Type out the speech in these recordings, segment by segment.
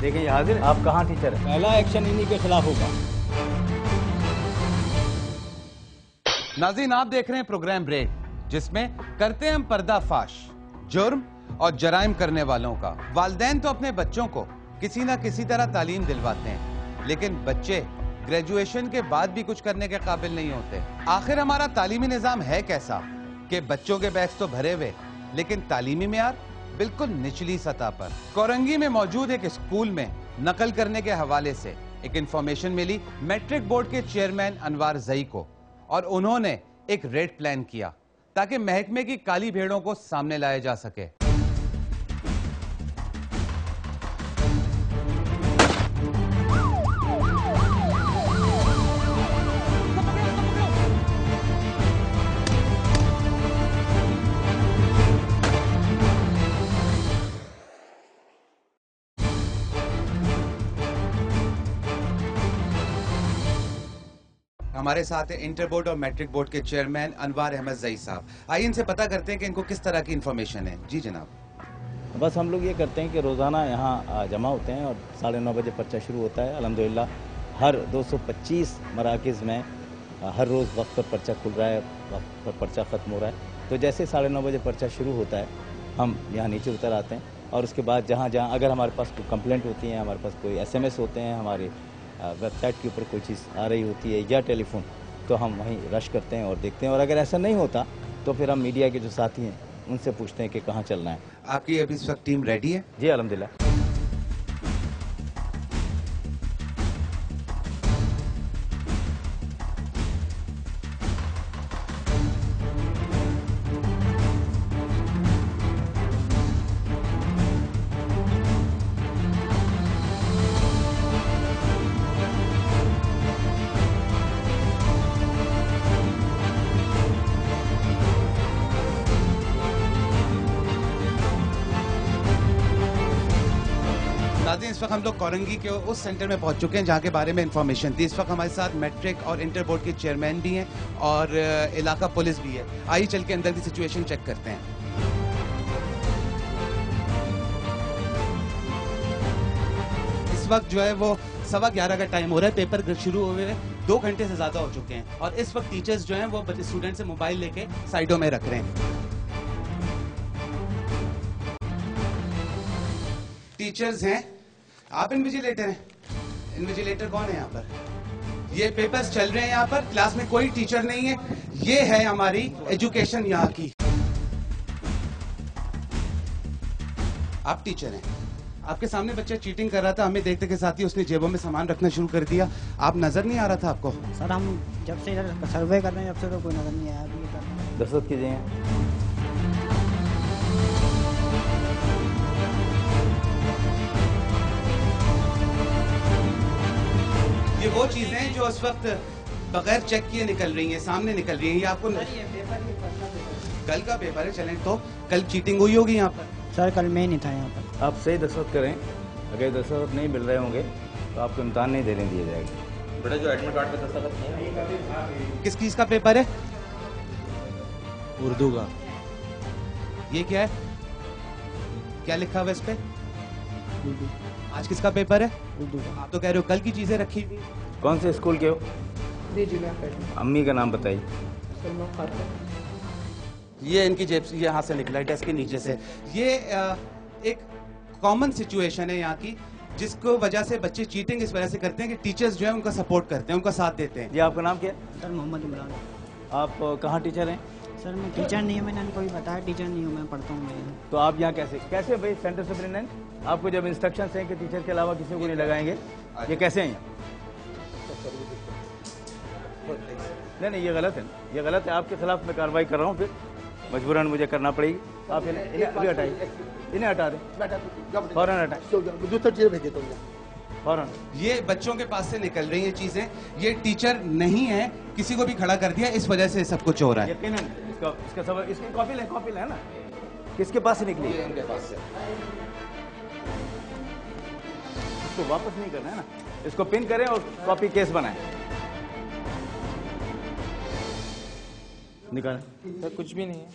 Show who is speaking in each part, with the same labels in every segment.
Speaker 1: देखिए ये हाजिर, आप कहाँ टीचर हैं?
Speaker 2: पहला एक्शन इन्हीं के खिलाफ होगा।
Speaker 3: नाज़रीन, आप देख रहे हैं प्रोग्राम रेड, जिसमें करते हैं हम पर्दाफाश जुर्म और जराइम करने वालों का। वालिदैन तो अपने बच्चों को किसी ना किसी तरह तालीम दिलवाते हैं, लेकिन बच्चे ग्रेजुएशन के बाद भी कुछ करने के काबिल नहीं होते। आखिर हमारा तालीमी निजाम है कैसा कि बच्चों के बैग्स तो भरे हुए, लेकिन तालीमी मेयार बिल्कुल निचली सतह पर। कोरंगी में मौजूद एक स्कूल में नकल करने के हवाले से एक इंफॉर्मेशन मिली मैट्रिक बोर्ड के चेयरमैन अनवार जई को, और उन्होंने एक रेड प्लान किया ताकि महकमे की काली भेड़ों को सामने लाया जा सके। हमारे साथ है इंटर बोर्ड और मैट्रिक बोर्ड के चेयरमैन अनवार अहमद जई साहब। आइए इनसे पता करते हैं कि इनको किस तरह की इंफॉर्मेशन है। जी जनाब।
Speaker 2: बस हम लोग ये करते हैं कि रोज़ाना यहाँ जमा होते हैं और 9:30 बजे पर्चा शुरू होता है। अल्हम्दुलिल्लाह हर 225 मराकज़ में हर रोज़ वक्त पर पर्चा खुल रहा है, वक्त पर पर्चा ख़त्म हो रहा है। तो जैसे 9:30 बजे पर्चा शुरू होता है, हम यहाँ नीचे उतर आते हैं और उसके बाद जहाँ जहाँ अगर हमारे पास कोई कंप्लेंट होती है, हमारे पास कोई SMS होते हैं, हमारे वेबसाइट के ऊपर कोई चीज़ आ रही होती है या टेलीफोन, तो हम वहीं रश करते हैं और देखते हैं। और अगर ऐसा नहीं होता तो फिर हम मीडिया के जो साथी हैं उनसे पूछते हैं कि कहाँ चलना है।
Speaker 3: आपकी अभी इस वक्त टीम रेडी है?
Speaker 2: जी अल्हम्दुलिल्लाह।
Speaker 3: नाज़रीन, इस वक्त हम लोग कोरंगी के उस सेंटर में पहुंच चुके हैं जहां के बारे में इंफॉर्मेशन थी। इस वक्त हमारे साथ मैट्रिक और इंटर बोर्ड के चेयरमैन भी हैं और इलाका पुलिस भी है। आइए चल के अंदर की सिचुएशन चेक करते हैं। इस वक्त जो है वो 11:15 का टाइम हो रहा है। पेपर शुरू हुए 2 घंटे से ज्यादा हो चुके हैं और इस वक्त टीचर्स जो हैं वो स्टूडेंट से मोबाइल लेके साइडों में रख रहे हैं। टीचर्स हैं, आप इन्विजिलेटर हैं? इन्विजिलेटर कौन है यहाँ पर? ये पेपर्स चल रहे हैं यहाँ पर, क्लास में कोई टीचर नहीं है। ये है हमारी एजुकेशन यहाँ की। आप टीचर हैं, आपके सामने बच्चा चीटिंग कर रहा था, हमें देखते के साथ ही उसने जेबों में सामान रखना शुरू कर दिया। आप नजर नहीं आ रहा था आपको?
Speaker 4: सर हम जब से इधर सर्वे कर रहे हैं जब से तो कोई नजर नहीं आया अभी तक।
Speaker 2: दस्तखत कीजिए।
Speaker 3: ये वो चीजें जो उस वक्त बगैर चेक किए निकल रही हैं, सामने निकल रही हैं। ये आपको कल का पेपर है, चलें तो कल चीटिंग हुई होगी यहाँ पर?
Speaker 4: सर कल मैं नहीं था यहाँ पर।
Speaker 2: आप सही दस्तखत करें, अगर दस्तखत नहीं मिल रहे होंगे तो आपको इम्तहान नहीं देने दिया जाएगा।
Speaker 1: बेटा जो एडमिट कार्ड पे दस्तखत नहीं है,
Speaker 3: किस चीज का पेपर है?
Speaker 5: उर्दू का।
Speaker 3: ये क्या है? क्या लिखा हुआ है इस पे?
Speaker 4: उर्दू।
Speaker 3: आज किसका पेपर है?
Speaker 4: उर्दू का।
Speaker 3: आप तो कह रहे हो कल की चीजें रखी हुई।
Speaker 2: कौन से स्कूल के हो? अम्मी का नाम बताइए।
Speaker 3: ये इनकी जेब से यहाँ से निकला है, डेस्क के नीचे से। ये एक कॉमन सिचुएशन है यहाँ की, जिसको वजह से बच्चे चीटिंग इस वजह से करते हैं कि टीचर्स जो है उनका सपोर्ट करते हैं, उनका साथ देते हैं।
Speaker 2: जी आपका नाम क्या है?
Speaker 4: सर मोहम्मद इमरान।
Speaker 2: आप कहाँ टीचर हैं?
Speaker 4: सर मैं टीचर नहीं हूँ, मैंने उनको भी बताया टीचर नहीं हूँ, मैं पढ़ता हूँ मैं।
Speaker 2: तो आप यहाँ कैसे भाई सेंटर सुपरिटेंडेंट आपको जब इंस्ट्रक्शंस हैं कि टीचर के अलावा किसी को नहीं लगाएंगे, ये कैसे हैं? नहीं ये गलत है, ये गलत है। आपके खिलाफ मैं कार्रवाई कर रहा हूँ, फिर मजबूरन मुझे करना पड़ेगी। आप इन्हें अभी हटाइए, इन्हें हटा दें, फौरन हटाएं,
Speaker 5: दूसरा चीज भेजे तो
Speaker 2: फौरन।
Speaker 3: ये बच्चों के पास से निकल रही हैं चीजें। ये टीचर नहीं है, किसी को भी खड़ा कर दिया, इस वजह से सब कुछ हो रहा है।
Speaker 2: यकीनन इसका सबक, इसकी कॉपी ले ना, किसके पास से निकली?
Speaker 3: इनके पास से।
Speaker 2: इसको वापस नहीं करना है ना, इसको पिन करें और कॉपी केस बनाएं। निकालें।
Speaker 5: सर कुछ भी नहीं है।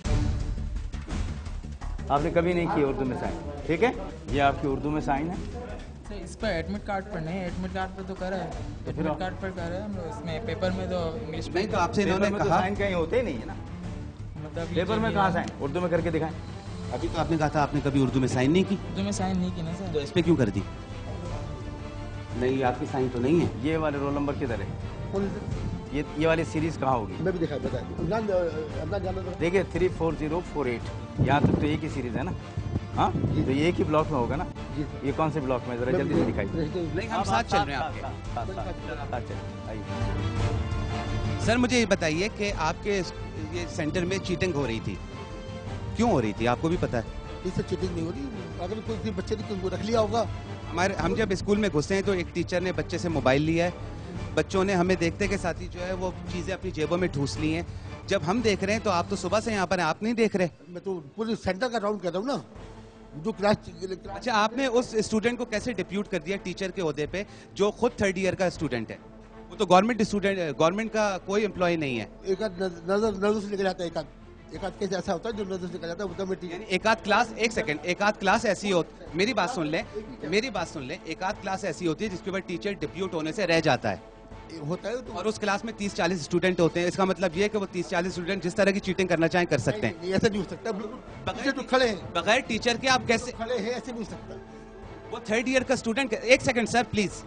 Speaker 2: आपने कभी नहीं किया उर्दू में साइन, ठीक है? ये आपकी उर्दू में साइन है,
Speaker 5: सर इस पर एडमिट कार्ड पर नहीं, एडमिट कार्ड पर तो कर रहा है, एडमिट कार्ड पर कर रहे हैं हम लोग, इसमें पेपर में तो इंग्लिश में
Speaker 3: नहीं तो आपसे इन्होंने
Speaker 2: पेपर में तो
Speaker 3: कहा,
Speaker 2: साइन कहीं होते ही नहीं है ना,
Speaker 5: मतलब
Speaker 2: पेपर में कहाँ साइन, उर्दू में करके दिखाएं।
Speaker 3: अभी तो आपने कहा था आपने कभी उर्दू में साइन नहीं की,
Speaker 5: उर्दू में साइन नहीं की ना
Speaker 3: तो
Speaker 5: सर।
Speaker 3: इस पे क्यों कर दी? नहीं आपकी साइन तो नहीं है।
Speaker 2: ये वाले रोल नंबर किधर है? ये वाली सीरीज कहाँ होगी?
Speaker 6: मैं भी दिखा बताया
Speaker 2: देखिए 34048, यहाँ तक तो एक ही सीरीज है ना। हाँ तो ये एक ही ब्लॉक में होगा ना। ये कौन से ब्लॉक में, जरा जल्दी से दिखाइए।
Speaker 3: नहीं हम साथ चल रहे हैं आपके।
Speaker 2: साथ चलिए, आइए।
Speaker 3: सर मुझे ये बताइए कि आपके ये सेंटर में चीटिंग हो रही थी, क्यों हो रही थी आपको भी पता है?
Speaker 6: इससे चीटिंग नहीं हो रही, अगर कोई बच्चे ने किसी को रख लिया होगा।
Speaker 3: हम जब स्कूल में घुसे हैं तो एक टीचर ने बच्चे से मोबाइल लिया है, बच्चों ने हमें देखते के साथ ही जो है वो चीज़ें अपनी जेबों में ठूस ली हैं। जब हम देख रहे हैं तो आप तो सुबह से यहाँ पर हैं, आप नहीं देख रहे।
Speaker 6: मैं तो पूरे सेंटर का राउंड कर रहा हूँ ना, जो क्लास।
Speaker 3: अच्छा आपने उस स्टूडेंट को कैसे डिप्यूट कर दिया टीचर के ओहदे पे जो खुद 3rd ईयर का स्टूडेंट है? वो तो गवर्नमेंट स्टूडेंट, गवर्नमेंट का कोई एम्प्लॉय नहीं है।
Speaker 6: एक आध नजर से निकल जाता है, एक आध केस ऐसा होता है जो नजर से निकल जाता है, मतलब मैं
Speaker 3: यानी एक आध क्लास, एक सेकंड, एक आध क्लास ऐसी होती, मेरी बात सुन लें, मेरी बात सुन लें, एक आध क्लास ऐसी होती है जिसके ऊपर टीचर डिप्यूट होने से रह जाता है,
Speaker 6: होता है तो।
Speaker 3: और उस क्लास में 30-40 स्टूडेंट होते हैं। इसका मतलब ये है कि वो 30-40 स्टूडेंट जिस तरह की चीटिंग करना चाहें कर सकते हैं।
Speaker 6: नहीं, ऐसा नहीं हो सकता, बिल्कुल तो खड़े हैं,
Speaker 3: बगैर टीचर के आप कैसे?
Speaker 6: खड़े हैं, ऐसे नहीं हो सकता।
Speaker 3: वो 3rd ईयर का स्टूडेंट, एक सेकंड सर प्लीज,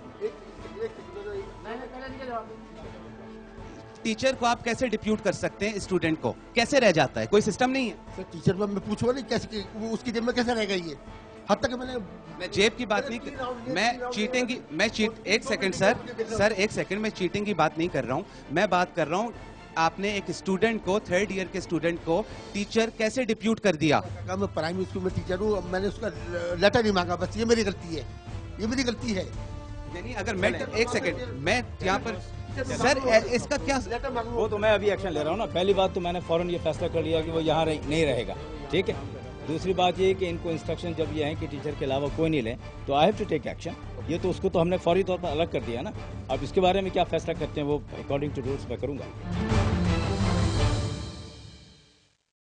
Speaker 3: टीचर को आप कैसे डिप्यूट कर सकते हैं? स्टूडेंट को कैसे रह जाता है? कोई सिस्टम नहीं है।
Speaker 6: सर टीचर मैं पूछूंगा नहीं कैसे, वो उसकी जेब में कैसे रहेगा ये? हद तक
Speaker 3: मैं जेब की बात नहीं कर, मैं चीटिंग की, एक सेकंड सर एक सेकंड, मैं चीटिंग की बात नहीं कर रहा हूँ, मैं बात कर रहा हूँ आपने एक स्टूडेंट को, 3rd ईयर के स्टूडेंट को टीचर कैसे डिप्यूट कर दिया?
Speaker 6: मैं प्राइमरी स्कूल में टीचर हूँ, मैंने उसका लेटर नहीं मांगा, बस ये मेरी गलती है, ये मेरी गलती है।
Speaker 3: यानी अगर मैं, एक सेकंड, मैं यहाँ पर सर इसका क्या?
Speaker 2: वो तो मैं अभी एक्शन ले रहा हूँ ना। पहली बात तो मैंने फौरन ये फैसला कर लिया कि वो यहाँ नहीं रहेगा, ठीक है। दूसरी बात ये कि इनको इंस्ट्रक्शन जब ये है कि टीचर के अलावा कोई नहीं ले, तो I have to take action. ये तो उसको तो हमने फौरी तौर पर अलग कर दिया ना। अब इसके बारे में क्या फैसला करते हैं वो अकॉर्डिंग टू रूल्स मैं करूँगा।